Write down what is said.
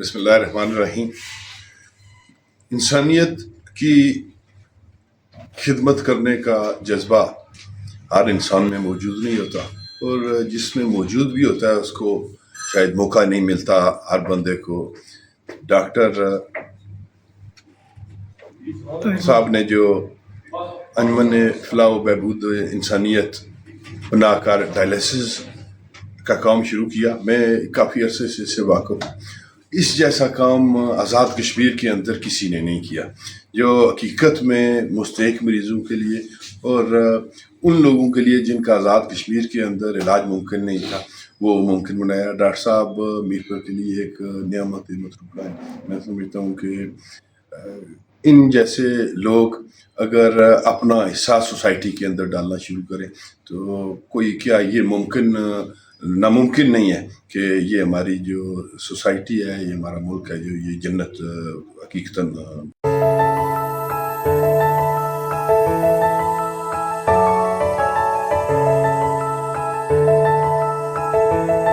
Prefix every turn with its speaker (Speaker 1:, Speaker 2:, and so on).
Speaker 1: بسم اللہ الرحمن الرحیم. انسانیت کی خدمت کرنے کا جذبہ ہر انسان میں موجود نہیں ہوتا، اور جس میں موجود بھی ہوتا ہے اس کو شاید موقع نہیں ملتا. ہر بندے کو ڈاکٹر صاحب نے جو انجمن فلاح و بہبود انسانیت بنا کر ڈائلسس کا کام شروع کیا، میں کافی عرصے سے اس سے واقف ہوں. اس جیسا کام آزاد کشمیر کے اندر کسی نے نہیں کیا، جو حقیقت میں مستحق مریضوں کے لیے اور ان لوگوں کے لیے جن کا آزاد کشمیر کے اندر علاج ممکن نہیں تھا وہ ممکن بنایا. ڈاکٹر صاحب میر پر کے لیے ایک نعمت متروکہ ہے. میں سمجھتا ہوں کہ ان جیسے لوگ اگر اپنا حصہ سوسائٹی کے اندر ڈالنا شروع کریں تو کوئی کیا یہ ناممکن نہیں ہے کہ یہ ہماری جو سوسائٹی ہے، یہ ہمارا ملک ہے، جو یہ جنت حقیقتاً